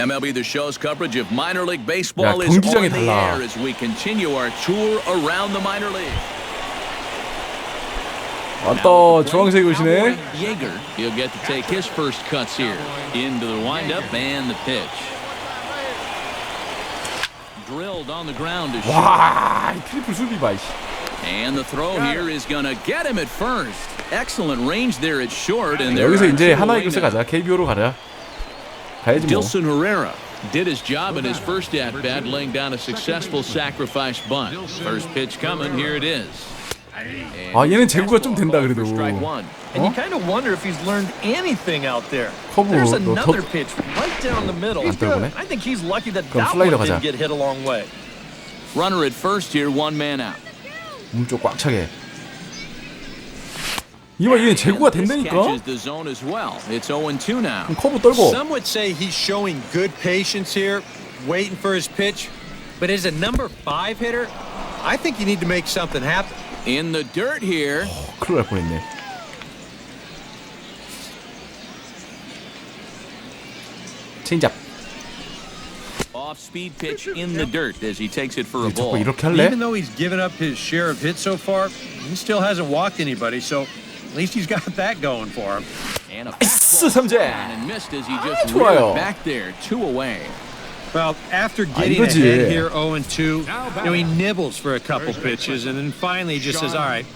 MLB The Show's coverage of minor league baseball is on the air as we continue our tour around the minor league. 왔다, 주황색 옷이네. Yeager, he'll get to take his first cuts here. Into the windup and the pitch. Drilled on the ground to 와, 트리플 수비 봐. And the throw here is gonna get him at first. Excellent range there at short. And 여기서 이제 하나 이글스 가자. KBO로 가자. 가야지 뭐. Dilson Herrera did his job in his first at-bat, laying down a successful sacrifice bunt. First pitch coming, here it is. 아, 얘는 제구가 좀 된다 그래도. And you kind of wonder if he's learned anything out there. 커브 There's 너 another pitch right down the middle. I think he's lucky that that one didn't get hit a long way. Runner at first here, one man out. 몸쪽 꽉 차게. 이봐, 얘는 제구가 된다니까. It's 0-2 now. 그럼 커브 떨고. Some would say he's showing good patience here, waiting for his pitch. But as a number 5 hitter, I think you need to make something happen. In the dirt here. 큰일 날 뻔했네. 체인지업. Off-speed pitch in the dirt as he takes it for a ball. 이렇게 할래? Even though he's given up his share of hits so far, he still hasn't walked anybody, so at least he's got that going for him. And a 삼진. and missed as he just reared back there, 2 away. Well, after getting ahead here 0-2, he nibbles for a couple pitches, and then finally he just says, all right,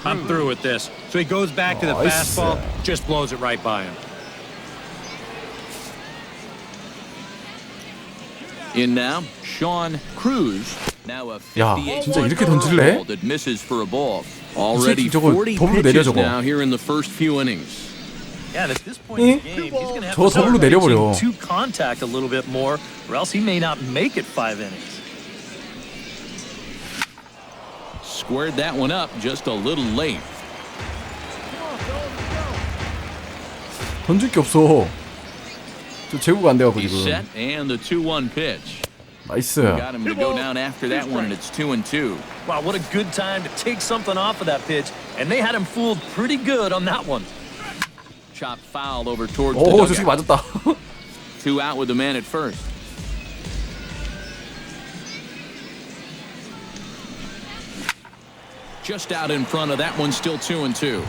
I'm through with this. So he goes back to the fastball, just blows it right by him. In now, Sean Cruz. Now a 야, 진짜 이렇게 던질래? that misses for a ball. Already 저거 40 더블로 내려 pitches 저거. now here in the first few innings. Yeah, at this point in the game, he's going to have 저거 to start 더블로 내려버려. pitching to contact a little bit more, or else he may not make it 5 innings. Squared that one up just a little late. 던질 게 없어. 저 제구가 안 돼갖고 지금. Set and the 2-1 pitch. 나이스. Got him to go down after that one, and it's 2-2. Wow, what a good time to take something off of that pitch, and they had him fooled pretty good on that one. Chop foul over towards the 오, 저 dugout. 새끼 맞았다. 2 out with the man at first. Just out in front of that one, still 2-2.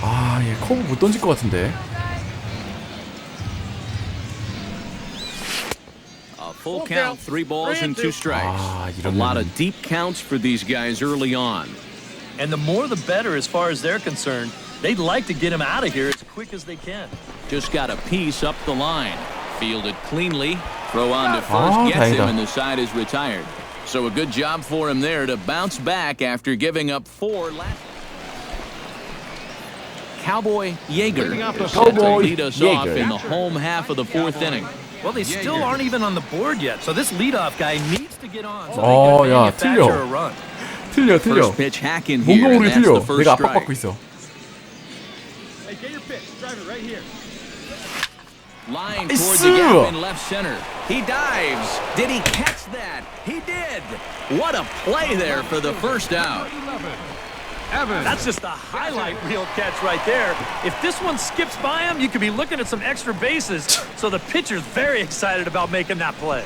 아, 얘 커브 못 던질 것 같은데. A full count, 3 balls and 2 strikes. 아, A lot of deep counts for these guys early on. And the more the better as far as they're concerned. They'd like to get him out of here as quick as they can. Just got a piece up the line. Fielded cleanly. Throw on to first, gets him, and the side is retired. So a good job for him there to bounce back after giving up 4 last. Cowboy Yeager set to lead us off in the home half of the 4th inning. Well, they still aren't even on the board yet, so this leadoff guy needs to get on. So 어, 야, 틀려. 틀려. First pitch hack in 뭔가 here, 모르게 and that's 틀려. the first 내가 strike. 압박받고 있어. Lying toward the gap in left center. He dives. Did he catch that? He did. What a play there for the first out. That's just a highlight reel catch right there. If this one skips by him, you could be looking at some extra bases. So the pitcher's very excited about making that play.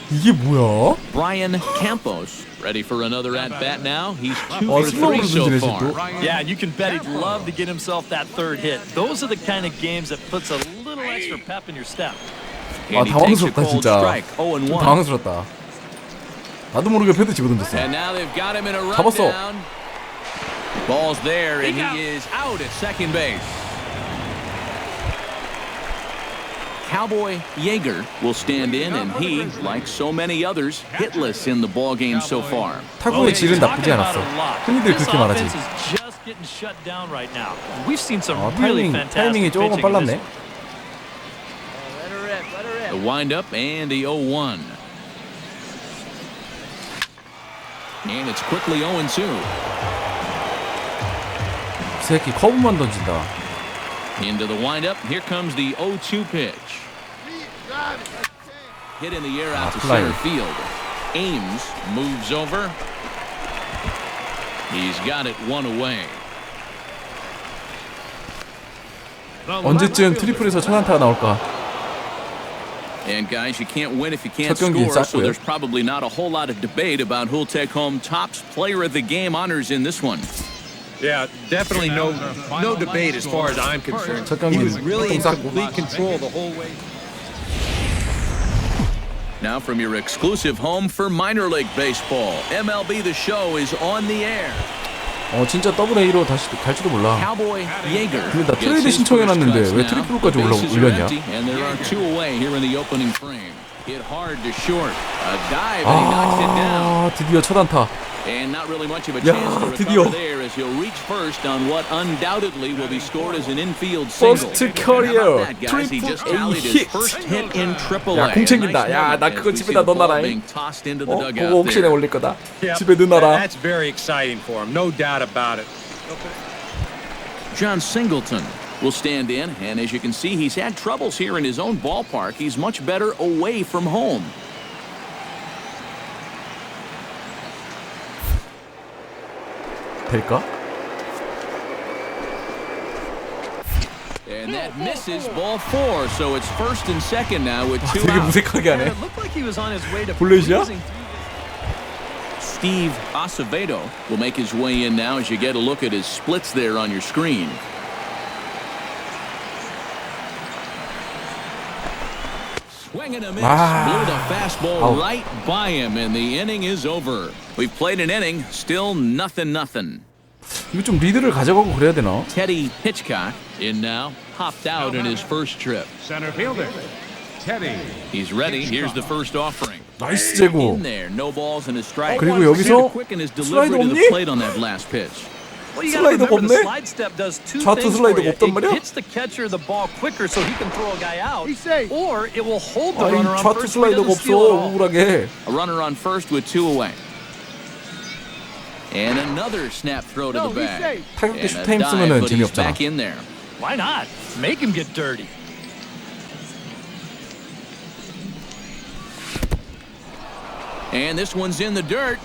이게 뭐야? Brian Campos ready for another at bat now. He's 2 for 3 so far. Yeah, you can bet he'd love to get himself that 3rd hit. Those are the kind of games that puts a little extra pep in your step. 아, 당황스럽다 진짜. 좀 당황스럽다. 나도 모르게 패드 집어던졌어. And now they've got him in a 잡았어. rundown. Ball's there, and he is out at second base. Cowboy Yeager will stand in, and he, like so many others, hitless in the ballgame so far. 타구의 질은 나쁘지 않았어. 흔히들 그렇게 말하지. 타이밍이 조금 빨랐네. The windup and the 0-1. And it's quickly 0-2. 이 새끼 커브만 던진다. Into the windup. Here comes the 0-2 pitch. Hit in the air out to center field. Ames moves over. He's got it one away. 언제쯤 트리플에서 천안타가 나올까? And guys, you can't win if you can't score, so there's probably not a whole lot of debate about who'll take home Topps Player of the Game honors in this one. Yeah, definitely no debate as far as I'm concerned. He was really in complete control the whole way. Now from your exclusive home for minor league baseball, MLB The Show is on the air. 진짜 더블 A로 다시 갈지도 몰라. Cowboy Yeager. 근데 나 트레이드 신청해놨는데 왜 트리플까지 올렸냐? And there are two away here in the opening frame. Hit hard to short. A dive and he knocks it down. 드디어 첫 안타. And not really much of a chance to recover there as he'll reach first on what undoubtedly will be scored as an infield single. First career He just tallied his first hit in AAA. 야, 공 챙긴다. 야, 나 그거 집에다 넣어놔라. 그거 옥션에 올릴 거다. 집에 넣어놔라. That's very exciting for him, no doubt about it. John Singleton will stand in, and as you can see, he's had troubles here in his own ballpark. He's much better away from home. 될까? And that misses ball 4, so it's first and second now with two 되게 out. 무색하게 하네. It looked like he was on his way to 블레이즈야? Steve Acevedo will make his way in now as you get a look at his splits there on your screen. Swing and a miss. Blew the fastball right by him, and the inning is over. We've played an inning, still nothing. 이거 좀 리드를 가져가고 그래야 되나? Teddy Hitchcock in now, popped out in his first trip. Center fielder, Teddy. He's ready. Here's the first offering. 나이스 제구. In there, no balls and a strike. 그리고 여기서 quicken his 슬라이드 delivery to the 없니? plate on that last pitch. Well, you gotta 슬라이드가 remember the 없네? slide step does two 좌투 things for 슬라이드가 you. 없단 말이야? It hits the catcher the ball quicker so he can throw a guy out, or it will hold the 아니, runner on 좌투 first so he 슬라이드가 doesn't steal it 없어. all. 우울하게. A runner on first with two away. And another snap throw to the bag. 타격대 And a 슈타임 dive, 쓰면은 but he's 재미없잖아. back in there. Why not? Make him get dirty. And this one's in the dirt.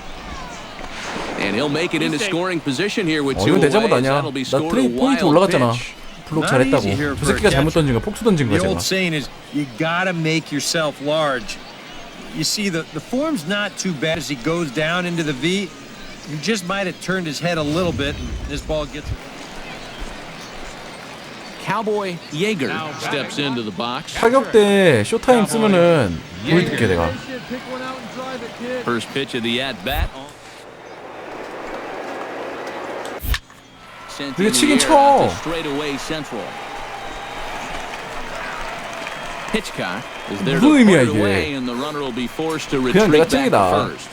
And he'll make it into scoring position here with two 이건 away. 대자보다 아니야. That'll be 나 scored a 트레이 포인트 wild 올라갔잖아. pitch. 블록 잘했다고. 저 새끼가 잘못 던진 거야. 폭투 던진 거야 The 제가. old saying is, you gotta make yourself large. You see, the form's not too bad as he goes down into the V. He just might have turned his head a little bit, and this ball gets. Cowboy Yeager steps into the box. 타격대 쇼타임 쓰면은 보여줄게 내가. First pitch of the at bat. 근데 치긴 쳐. Straight away central. Hitchcock is there to 무슨 put 의미야 it 이게? away, and the runner will be forced to 그냥 내가 retreat back to 찡이다. first.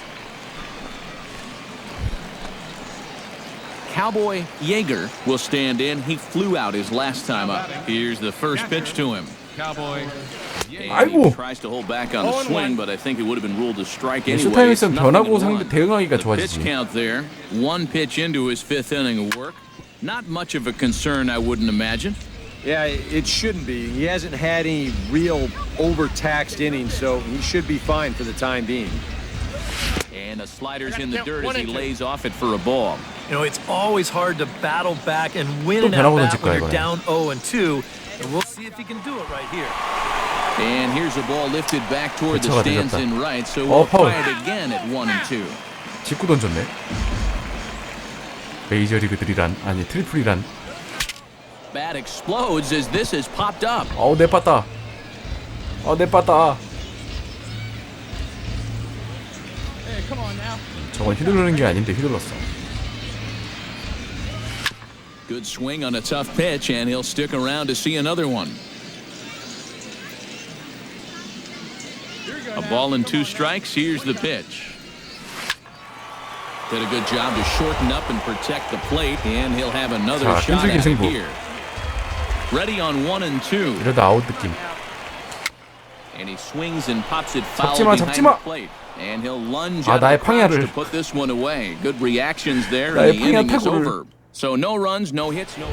Cowboy Yeager will stand in. He flew out his last time up. Here's the first pitch to him. Cowboy. And he 아이고. tries to hold back on the swing, but I think it would have been ruled a strike anyway. 쇼타임 It's 있으면 nothing 변하고 and 상대 one. 대응하기가 The pitch 좋아지지. count there. One pitch into his fifth inning of work. Not much of a concern, I wouldn't imagine. Yeah, it shouldn't be. He hasn't had any real overtaxed innings, so he should be fine for the time being. And the slider's in the dirt as he lays off it for a ball. You know, it's always hard to battle back and win 또 an 변하고 at-bat 던질 when 거야, you're 이번에. down 0-2, and we'll see if he can do it right here. And here's a ball lifted back toward the 대처가 stands 늦었다. in right, so we'll 파울. try it again at 1-2. 직구 던졌네. 메이저리그들이란 아니 트리플이란. Bat explodes as this has popped up. 내 빠따. 내 빠따. 저건 휘두르는 게 아닌데 휘둘렀어. Good swing on a tough pitch, and he'll stick around to see another one. A ball and two strikes. Here's the pitch. Did a good job to shorten up and protect the plate, and he'll have another 자, shot 끈질긴 at it 승부. here. Ready on 1-2. 이러다 아웃 느낌. And he swings and pops it foul 잡지마, behind 잡지마. the plate. And he'll lunge 아, out 나의 of the crouch 방해를. to put this one away. Good reactions there, 나의 and the inning is 방해 over. So no runs, no hits, no.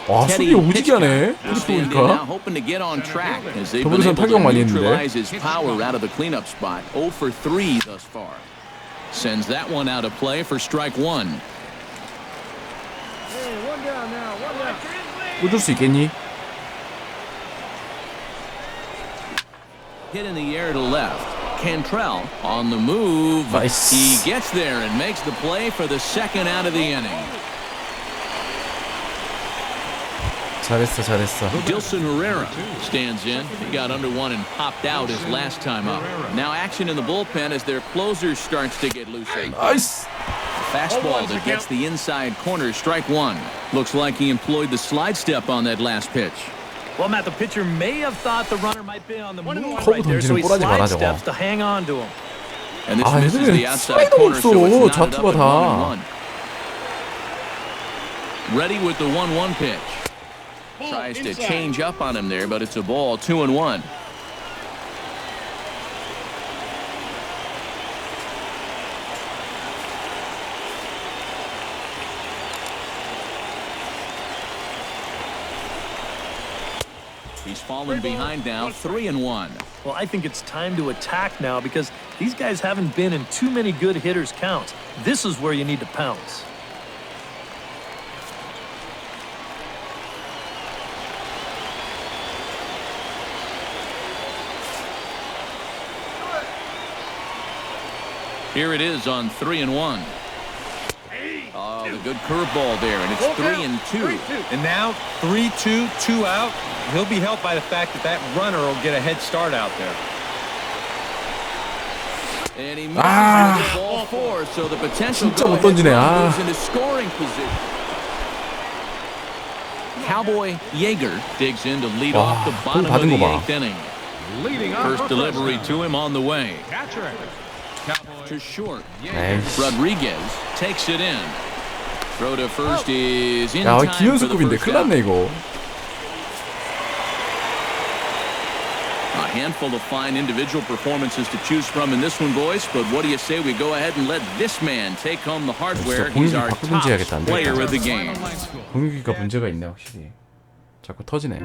와 수비 오지게 하네. Will stand in 트리플이니까. now, hoping to get on track as they've been 더블에서는 able to 타격 많이 했는데. neutralize his power out of the cleanup spot. 0 for 3 thus far. Sends that one out of play for strike one. 꽂을 수 있겠니? Hit in the air to left. Cantrell on the move. Nice. He gets there and makes the play for the second out of the inning. 잘했어, 잘했어. Dilson Herrera stands in. He got under one and popped out his last time up. Now action in the bullpen as their closer starts to get looser. 나이스. Fastball that gets the inside corner, strike one. Looks like he employed the slide step on that last pitch. Well, Matt, the pitcher may have thought the runner might be on the move 커브 right there, so he 던지는 꼬라지 마라, slide 저거. steps to hang on to him. And this misses the outside 슬라이더가 corner, so it's 없어. knotted 좌투가 up at 다. 1-1. Ready with the 1-1 pitch. Tries to change up on him there, but it's a ball, 2-1. He's fallen behind now, 3-1. Well, I think it's time to attack now because these guys haven't been in too many good hitters' counts. This is where you need to pounce. Here it is on 3-1. Oh, the good curveball there, and it's 3-2. And now 3-2, 2 out. He'll be helped by the fact that that runner will get a head start out there. And he misses with the ball four, so the potential 진짜 못 던지네. moves into scoring position. Cowboy Yeager digs in to lead off the bottom of the eighth inning. First delivery to him on the way. To short. Rodriguez takes it in. Throw to first is in 야, time for the 기현수급인데 first 큰일 났네 out. 이거. A handful of fine individual performances to choose from in this one, boys. But what do you say we go ahead and let this man take home the hardware? He's our top player of the game. 공유기가 문제가 있네 확실히. 자꾸 터지네.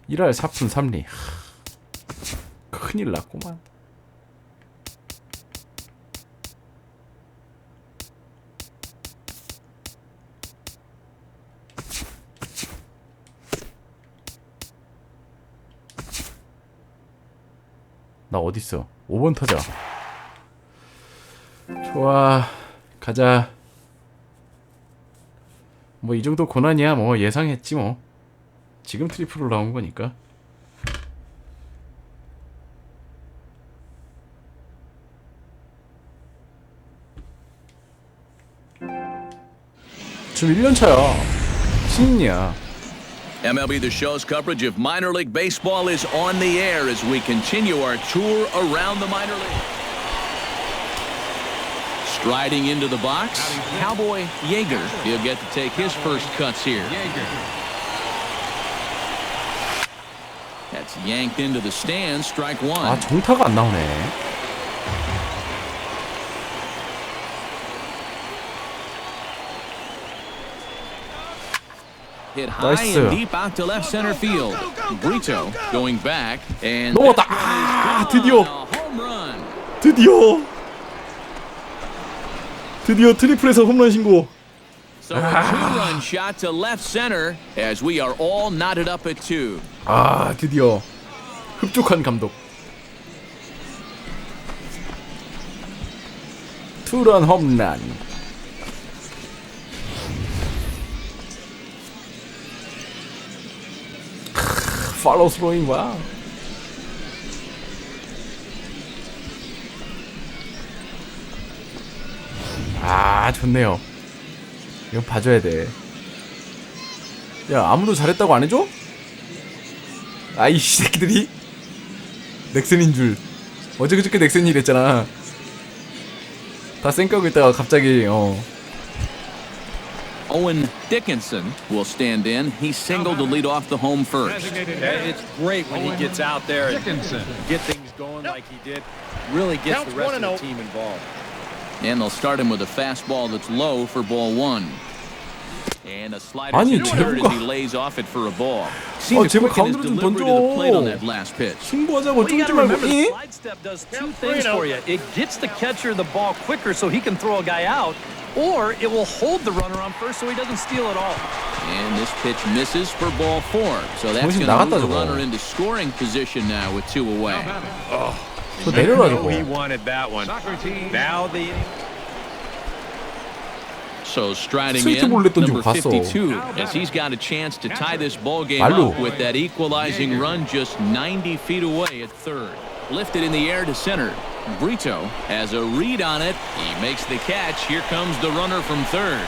(1할 4푼 3리) 큰일 났구만. 나 어딨어? 5번 타자. 좋아, 가자. 뭐 이 정도 고난이야 뭐 예상했지 뭐. 지금 트리플로 나온 거니까. 지금 1년 차야. 신인이야. MLB The Show's coverage of minor league baseball is on the air as we continue our tour around the minor league. Striding into the box, Cowboy Yeager. He'll get to take his first cuts here. That's yanked into the stands, strike one. 아, 정타가 안 나오네. Hit high and deep out to left center field. Brito going back and 넘어갔다. 아, 드디어. home run. 드디어 트리플에서 홈런 신고. So a two-run shot to left center as we are all knotted up at 2. 아, 드디어 흡족한 감독. 투런 홈런. 팔로우 스로잉. 와. 아, 좋네요. 이거 봐줘야 돼. 야, 아무도 잘했다고 안 해줘? 아이씨 새끼들이. 넥슨인 줄. 어제 그저께 넥슨이 이랬잖아. 다 쌩까고 있다가 갑자기 Owen Dickinson will stand in. He singled to lead off the home first. It's great when he gets out there and get things going like he did. Really gets the rest of the team involved. And they'll start him with a fastball that's low for ball one. And a slider 아니, to third as he 제발. lays off it for a ball. Seemed to 제발 quicken his 가운데로 좀 delivery to the plate on 던져. that last pitch. 승부하자고 Well, you 쫄지 gotta 말고. remember, the 이? slide step does two things for you. It gets the catcher the ball quicker so he can throw a guy out, or it will hold the runner on first so he doesn't steal it all. And this pitch misses for ball four. So that's 정신 going to 나갔다, move the 저거. runner into scoring position now with two away. 저 내려라 No, he 저거. wanted that one. Soccer team. Now the So striding 스위트 in, 볼넷 던지고 number 갔어. 52, as he's got a chance to tie this ball game 말로. up with that equalizing run just 90 feet away at third. Lifted in the air to center. Brito has a read on it. He makes the catch. Here comes the runner from third.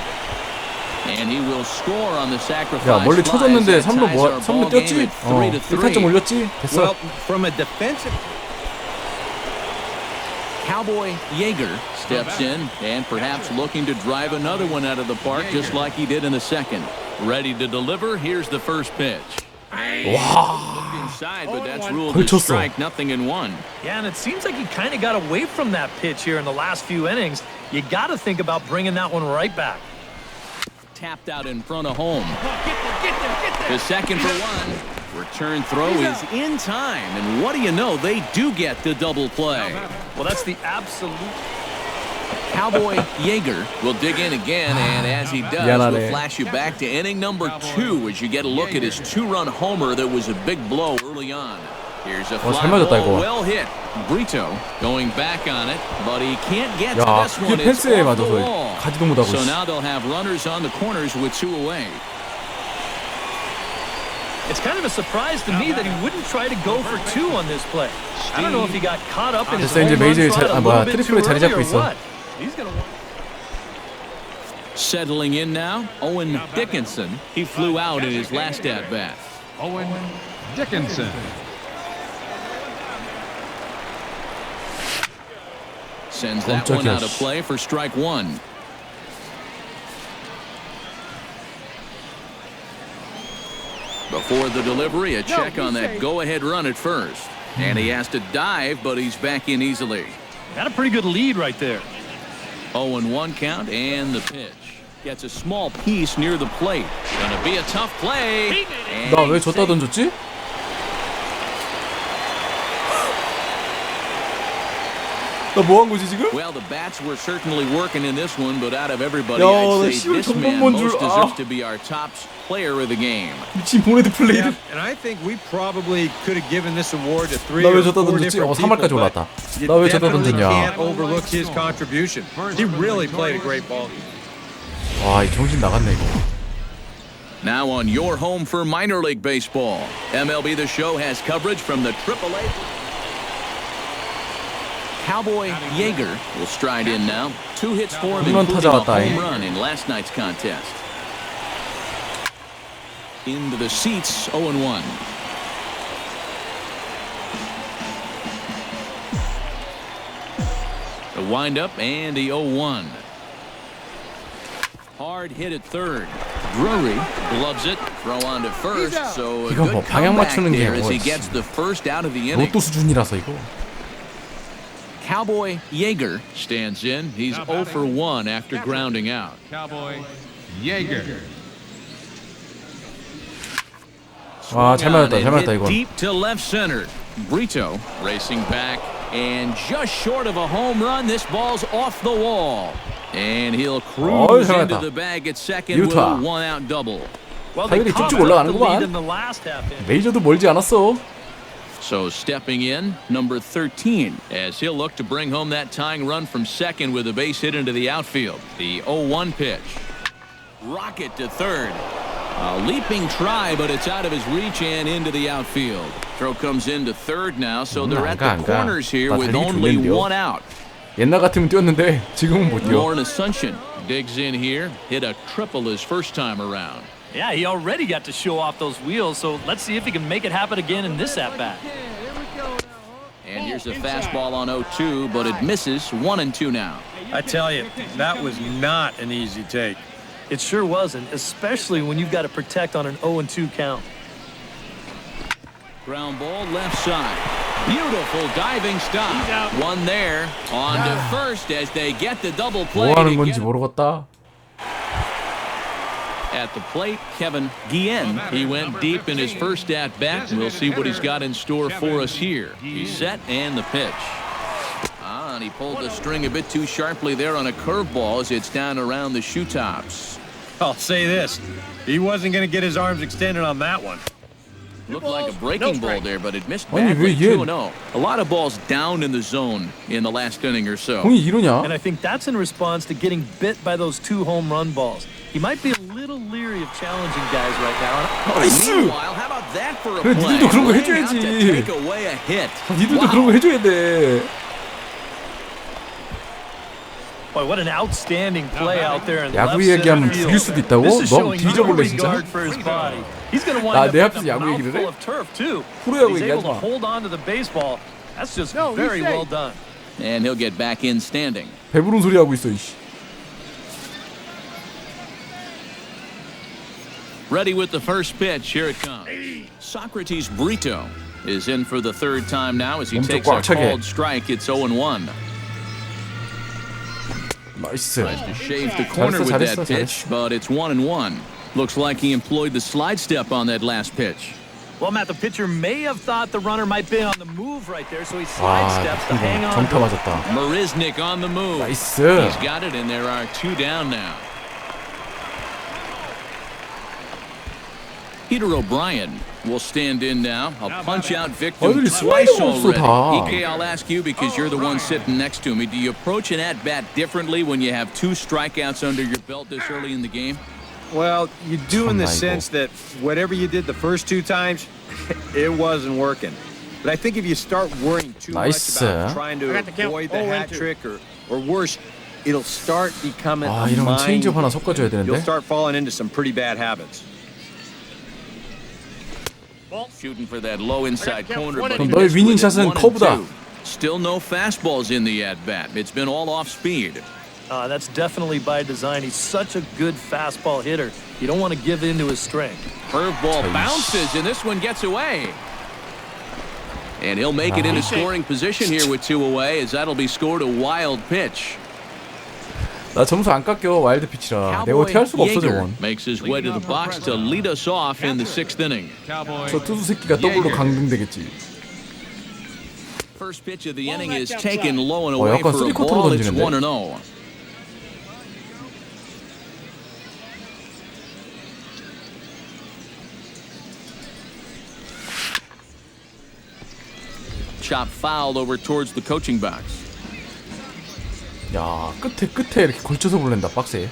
And he will score on the sacrifice. 야 멀리 fly 쳐줬는데 as that 3루 ties 뭐 our 3루 ball game 뛰었지? at 3-3. 1타점 올렸지? 됐어. well, from a defensive. Cowboy Yeager steps in and perhaps looking to drive another one out of the park just like he did in the second. Ready to deliver. Here's the first pitch. Looked inside, but that's ruled a 걸쳤어. strike. Nothing in one. Yeah, and it seems like he kind of got away from that pitch here in the last few innings. You got to think about bringing that one right back. Tapped out in front of home. The second for one. Return throw is in time, and what do you know? They do get the double play. Well, that's the absolute. Cowboy Yeager will dig in again, and as he does, 미안하네. we'll flash you back to inning number 2 as you get a look at his two-run homer that was a big blow early on. Here's a fly 잘 맞았다, ball, 이거. well hit. Brito going back on it, but he can't get to 야, this 그게 one. It's 펜스에 off the 맞아서 wall. 가지도 못하고. So now they'll have runners on the corners with two away. It's kind of a surprise to me that he wouldn't try to go for two on this play. I don't know if he got caught up in his 됐어, 이제 home run 메이저에 trot a 뭐야, little bit too 트리플에 자리 early 잡고 or 있어. what. He's gonna. Settling in now, Owen Dickinson. He flew out in his last at-bat. Owen Dickinson. Sends that one out of play for strike one. Before the delivery, a check on that go-ahead run at first. And he has to dive, but he's back in easily. Got a pretty good lead right there. 0-1 count and the pitch. Gets a small piece near the plate. Gonna be a tough play. 나 왜 줬다 던졌지? 나 뭐 한 거지 지금? Well, the bats were certainly working in this one, but out of everybody, 야, I'd 나 say 씨발 this man 정보만 줄. most deserves to be our top player of the game. 미친 보네드 플레이를. Yeah, and I think we probably could have given this award to 3 나 왜 or 줬다 4 던졌지? different 3할까지 people, 올랐다. but 나 왜 you 줬다 definitely 던졌냐? can't overlook his contribution. He really played a great ball game. 와, 이 정신 나갔네 이거. Now on your home for minor league baseball, MLB The Show has coverage from the AAA. Cowboy Yeager will stride in now. 2 hits for him, 홈런 including 타자 a 왔다, home run in last night's contest. Into the seats, 0-1. The windup and the 0-1. Hard hit at third. Drury gloves it. Throw on to first. So a 이거 뭐 good 방향 comeback 맞추는 게 there as 뭐 he gets the first out of the inning. 로또 수준이라서 이거. Cowboy Yeager stands in. He's 0 for 1 after grounding out. Cowboy Yeager. 와, 잘 맞았다, 잘 And 맞았다 hit 이건. deep to left center. Brito racing back and just short of a home run. This ball's off the wall. And he'll cruise 잘 into 맞았다. the bag at second with a 유타. 1-out double. Well, they 타율이 caught 쭉쭉 up the 올라가는구만. lead in the last half inning. 메이저도 멀지 않았어. So stepping in, number 13, as he'll look to bring home that tying run from second with a base hit into the outfield. The 0-1 pitch. Rocket to third. A leaping try, but it's out of his reach and into the outfield. Throw comes into third now, so they're at the corners here with only 1 out. 옛날 같으면 뛰었는데 지금은 못 뛰어. Lauren Asuncion digs in here, hit a triple his first time around. Yeah, he already got to show off those wheels, so let's see if he can make it happen again in this at-bat. And here's a fastball on 0-2, but it misses. 1-2 now. I tell you, that was not an easy take. It sure wasn't, especially when you've got to protect on an 0-2 count. Ground ball left side. Beautiful diving stop. One there. On to first as they get the double play. 뭐 하는 건지 모르겠다. At the plate, Kevin Guillen. He went deep in his first at-bat. We'll see what he's got in store for us here. He's set and the pitch. And he pulled the string a bit too sharply there on a curveball as it's down around the shoe tops. I'll say this. He wasn't going to get his arms extended on that one. Looked like a breaking ball there, but it missed 아니, badly. 왜 얘- 2-0. A lot of balls down in the zone in the last inning or so. 공이 이러냐? And I think that's in response to getting bit by those 2 home run balls. He might be a little leery of challenging guys right now. 나이스! Meanwhile, how about that for a 그래, play? 니들도 그런 거 Laying out 해줘야지. to take away a hit. 니들도 그런 거 해줘야 돼. Boy, what an outstanding play out there in 야구 left 얘기하면 center 죽일 field. 수도 있다고? This is 너 showing no 뒤져볼래 진짜? regard for his body. He's going to 아, wind 내 up 앞에서 with a 야구 얘기를 mouthful 해? of turf too. 프로야구 He's 얘기하지 able to 마. hold on to the baseball. That's just very well done. And he'll get back in standing. 배부른 소리 하고 있어 이씨. Ready with the first pitch. Here it comes. Socrates Brito is in for the third time now as he 엄청 takes a 꽉 차게. called strike. It's 0-1. 나이스. Tries to shave the corner with that pitch, but it's 1-1. Looks like he employed the slide step on that last pitch. Well, Matt, the pitcher may have thought the runner might be on the move right there, so he slide steps to hang on. 정타 맞았다. Marisnik on the move. 나이스. He's got it, and there are 2 down now. Peter O'Brien will stand in now. A punch-out victim 아들이 twice 스라이드가 없어, already. 다. EK, I'll ask you because you're the one sitting next to me. Do you approach an at-bat differently when you have 2 strikeouts under your belt this early in the game? Well, you do in the 참나, sense that whatever you did the first 2 times, it wasn't working. But I think if you start worrying too much 나이스. about trying to avoid the hat trick or worse, it'll start becoming 아, a 이러면 mind 체인지업 하나 game. 섞어줘야 You'll 되는데. start falling into some pretty bad habits. Shooting for that low inside corner, but he 그럼 너의 missed 위닝 with it. 샷은 1-2. 커브다. Still no fastballs in the at-bat. It's been all off speed. That's definitely by design. He's such a good fastball hitter. You don't want to give in to his strength. Curveball bounces, and this one gets away. And he'll make it into scoring position here with 2 away, as that'll be scored a wild pitch. 나 점수 안 깎여 와일드 피치라. 내가 어떻게 할 수가 없어 Yeager 저건. makes his way to the box to lead us off in the 6th inning. 저 투수 새끼가 더블로 강등되겠지. First pitch of the inning is taken low and away 약간 for a 쓰리쿼터로 ball. It's 던지는데? 1-0. Chop fouled over towards the coaching box. 야, 끝에 이렇게 걸쳐서 보낸다 박스에.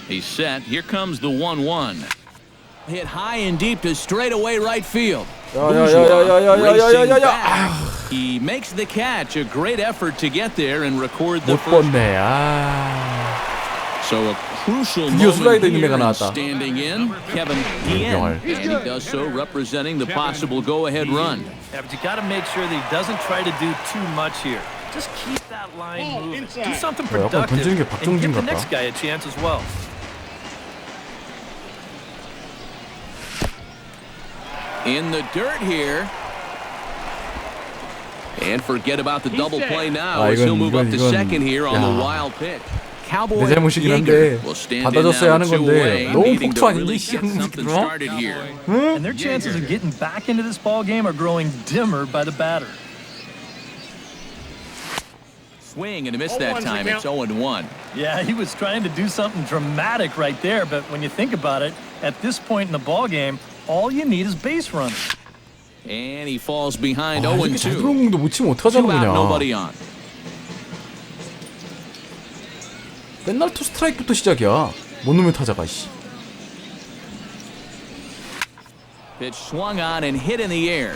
He's set. Here comes the 1-1. Hit high and deep to straightaway right field. 야야야야야야야야야야. He makes the catch. A great effort to get there and record the 못 first. 봤네. 아. So a crucial 드디어 슬라이더 moment 있는 here 애가 and 나왔다. standing in, Kevin Guillen. 명할. And he does so representing the possible go-ahead run. Yeah, but you got to make sure that he doesn't try to do too much here. Just keep that line moving. Do something 약간 던지는 게 productive and 박정진 give the 같다. next guy a chance as well. In the dirt here. And forget about the double play now as he'll move up to second here on the wild pitch. Cowboy 내 잘못이긴 Yeager 한데 will stand in 받아줬어야 now 하는 with 2 away, 건데 너무 needing to 폭투 아닌데 really 씨 get 한국 something 새끼들아? started here. And their chances of getting back into this ball game are growing dimmer by the batter. Swing and a miss that time. It's 0-1. Yeah, he was trying to do something dramatic right there, but when you think about it, at this point in the ball game, all you need is base runners. And he falls behind 아, 이렇게 잘 0-2. 들어온 공도 못 치면 2 어떡하자는 out, 거냐. nobody on. 맨날 투 스트라이크부터 시작이야. 못 놓으면 타자가 씨. Pitch swung on and hit in the air.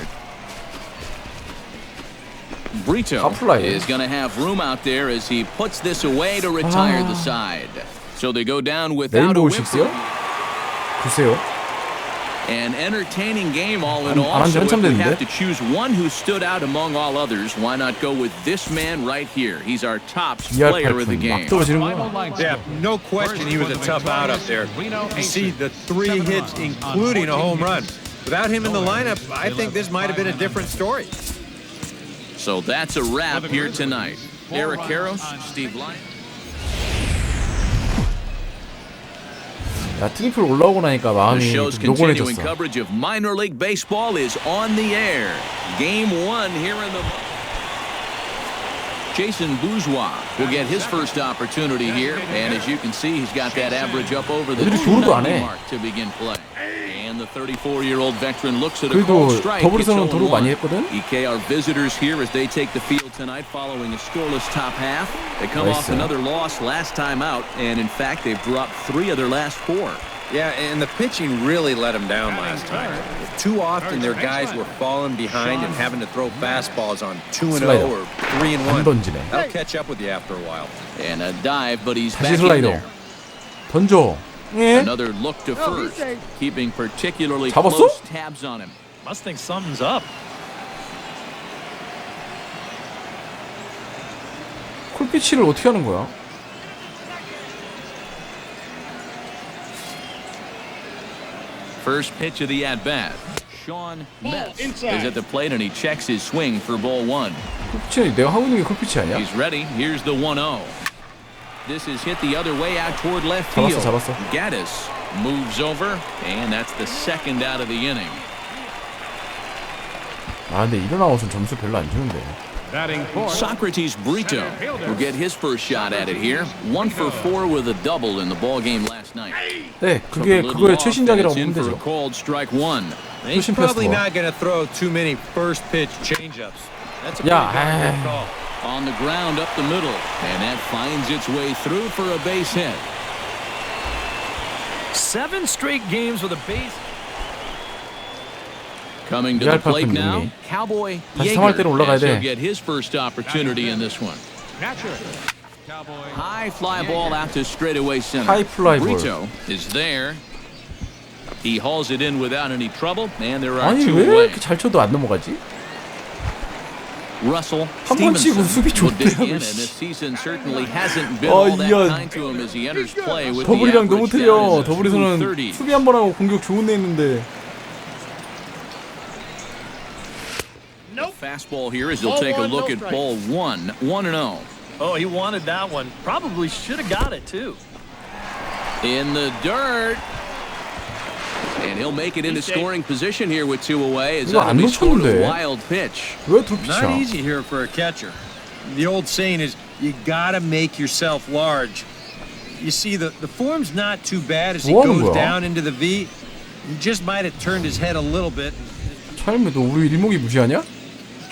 Brito 가플라이. is going to have room out there as he puts this away to retire the side. So they go down without a 레인보우 whip. 식스요? 글쎄요. An entertaining game all in 안 all. 한지 So if 한참 we 됐는데? have to choose one who stood out among all others, why not go with this man right here? He's our top player of the 2R8푼 game. 막 떨어지는 거야. Yeah, no question he was a tough out up there. You see the 3 hits, including a home run. Without him in the lineup, I think this might have been a different story. So that's a wrap here tonight. Eric Karros, Steve Lyon. 야, 트리플 올라오고 나니까 마음이 The show's 좀 continuing 노곤해졌어. coverage of minor league baseball is on the air. Game 1 here in the... Jason Bourgeois will get his first opportunity here, and as you can see, he's got that average up over the 290 mark to begin play. And the 34-year-old veteran looks at a cold strike. 더블에서는 도루 많이 했거든. EK are visitors here as they take the field tonight following a scoreless top half. They come off another loss last time out, and in fact, they've dropped 3 of their last 4. Yeah, and the pitching really let them down last time. Too often their guys were falling behind and having to throw fastballs on 2-0 or 3-1. That'll catch up with you after a while. And a dive, but he's 다시 back in 슬라이더. there. 던져. Another look to first, keeping particularly 잡았어? close tabs on him. Must think something's up. 콜피치를 어떻게 하는 거야? First pitch of the at-bat. Sean Metz is at the plate and he checks his swing for ball 1. 콜피치 내가 하고 있는 게 콜피치 아니야? He's ready. Here's the 1-0. This is hit the other way out toward left field. 잡았어. Gaddis moves over, and that's the second out of the inning. 아, 근데 이런 아웃은 점수 별로 안 주는데. Socrates Brito will get his first shot at it here. 1 for 4 with a double in the ball game last night. 네, 그거의 최신작이라고 보면 되죠. Called strike 1. He's probably not going to throw too many first pitch changeups. That's a 야, good call. On the ground up the middle, and that finds its way through for a base hit. 7 straight games with a base. Coming to the plate now, Cowboy Yeager will get his first opportunity in this one. High fly ball out to straightaway center. High fly ball. Brito is there. He hauls it in without any trouble, and there are 아니 2 왜 away. 이렇게 잘 쳐도 안 넘어가지? Russell 한 번 치고 수비 Stevenson will dig 좋대요. in, and this season certainly hasn't been all that kind to him as he enters play with the 더블이랑 너무 average 틀려. down as a 더블에서는 230. 수비 한 번 하고 공격 좋은 애 있는데. Fastball here as he'll take a look at ball 1, 1-0. Oh, he wanted that one. Probably should have got it too. In the dirt. And he'll make it into scoring position here with 2 away. As 이거 안 that'll be sort of 놓쳤는데. a wild pitch. 왜 두 피치야? Not easy here for a catcher. The old saying is, you gotta make yourself large. You see, the form's not too bad as he 뭐 하는 goes 거야? down into the V. He just might have turned his head a little bit. 차임에 너 우리 일목이 무시하냐?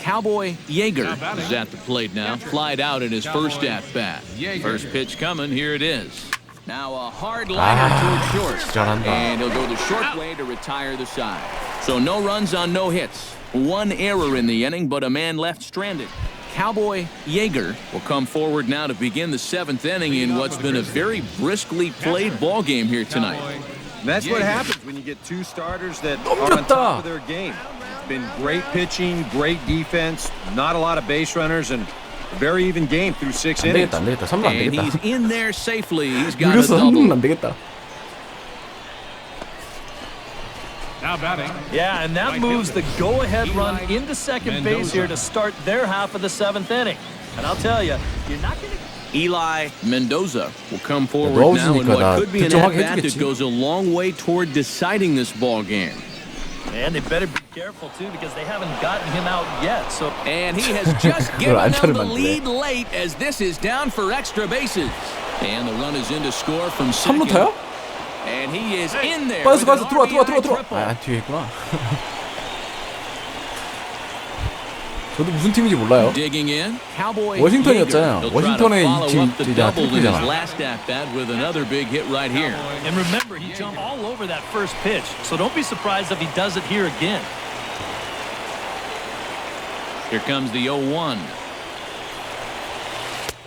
Cowboy Yeager is at the plate now. Flied out in his first at-bat. First pitch coming. Here it is. Now a hard liner towards short. 잘한다. And he'll go the short way to retire the side. So no runs on no hits. 1 error in the inning, but a man left stranded. Cowboy Yeager will come forward now to begin the 7th inning in what's been a very briskly played ball game here tonight. That's what happens when you get 2 starters that are on top of their game. Been great pitching, great defense, not a lot of base runners, and a very even game through 6 안 innings. 되겠다, 안 되겠다. 3루 안 And 되겠다. he's in there safely. He's got a 이래서 3루는 double. 안 되겠다. Now batting. Yeah, and that moves the go-ahead run into second base here to start their half of the 7th inning. And I'll tell you, you're not going to... Eli Mendoza will come forward now in 넣어주니까 what 나 could be an 득점하게 at-bat that 해주겠지. goes a long way toward deciding this ball game. And they better be careful, too, because they haven't gotten him out yet. So, And he has just given them 안타를 the 만드네. lead late as this is down for extra bases. And the run is in to score from 3루 second. 타요? And he is in there. 빠졌어, with an 빠졌어. 들어와. RBI triple. 아, 뒤에 있구나. 저도 무슨 팀인지 몰라요. Digging in, Cowboy 워싱턴이었잖아요. Yeager. He'll try to 워싱턴의 follow 지금 up the 이제 double in his 트리플이잖아. last at-bat with another big hit right here. and remember, he jumped all over that first pitch. So don't be surprised if he does it here again. Here comes the 0-1.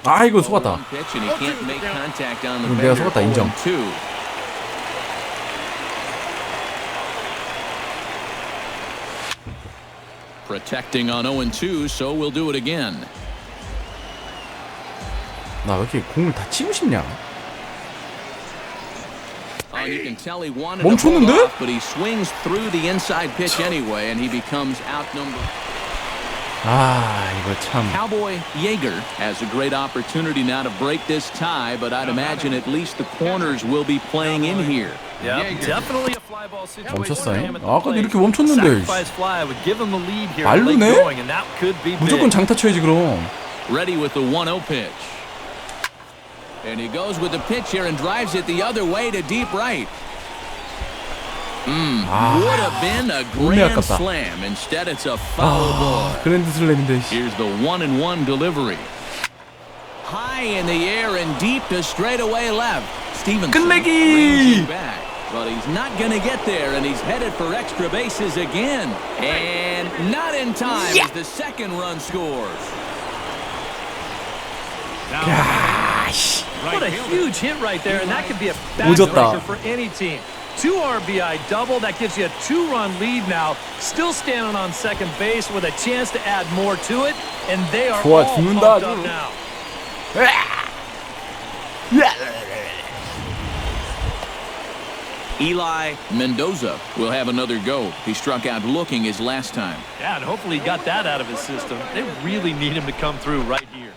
아, 이거 속았다. Pitch and he can't make contact on the 이건 내가 batter. 속았다, 인정. 0-2. Protecting on 0-2, so we'll do it again. 나 왜 이렇게 공을 다 치고 싶냐? A 멈췄는데? But he swings through the inside pitch anyway, and he becomes outnumbered. 아, 이거 참. Cowboy Yeager has a great opportunity now to break this tie, but I'd imagine at least the corners will be playing in here. Yeah, definitely a fly ball situation. 멈췄어요? 아까도 이렇게 멈췄는데. Sacrifice fly would give him the lead here. 말루네? Going, and that could be 무조건 big. 장타 쳐야지 그럼. Ready with the 1-0 pitch. And he goes with the pitch here and drives it the other way to deep right. Would have been a grand slam. Instead, it's a foul ball. 그랜드 슬램인데. Here's the 1-1 delivery. High in the air and deep to straightaway left. Stevenson brings it back, but he's not going to get there, and he's headed for extra bases again. And not in time as the second run scores. What a huge hit right there, and that could be a backbreaker for any team. 2 RBI double, that gives you a 2-run lead now. Still standing on second base with a chance to add more to it, and they are all pumped up now. Eli Mendoza will have another go. He struck out looking his last time. Yeah, and hopefully he got that out of his system. They really need him to come through right here.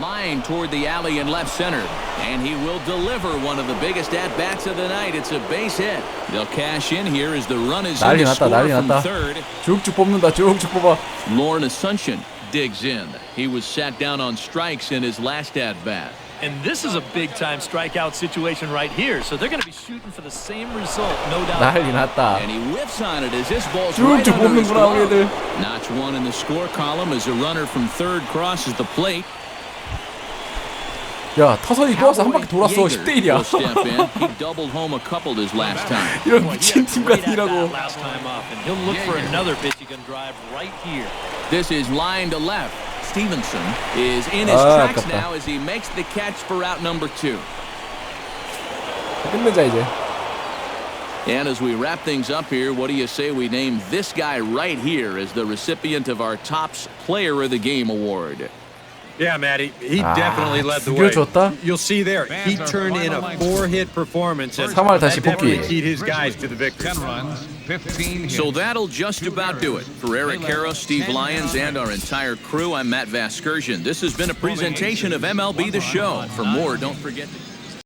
Line toward the alley in left center, and he will deliver one of the biggest at-bats of the night. It's a base hit. They'll cash in here as the run is in to score from third. 쭉쭉 뽑는다. 쭉쭉 뽑아. Lauren Asuncion digs in. He was sat down on strikes in his last at-bat. And this is a big-time strikeout situation right here, so they're going to be shooting for the same result, no doubt. 난리 났다. And he whiffs on it as this ball's right 쭉쭉 under his 뽑는구나 glove. 우리들. Notch one in the score column as a runner from third crosses the plate. 야, 타선이 또 와서 한 바퀴 돌았어. 10대 1이야. He doubled home a couple his last time. 이런 미친 팀까지라고. Last time up, and he'll look for another pitch he can drive right here. This is line to left. Stevenson is in his tracks now as he makes the catch for out number 2. 끝내자 이제. And as we wrap things up here, what do you say we name this guy right here as the recipient of our Topps Player of the Game award? Yeah, Matty, he definitely led the way. 줬다? You'll see there, he turned in a 4-hit performance and 3월 that 다시 definitely 복귀. keyed his guys to the victory. 10 runs, 15 hits. So that'll just about do it. For Eric Harrow, Steve Lyons, and our entire crew, I'm Matt Vasgersian. This has been a presentation of MLB The Show. For more, don't forget to...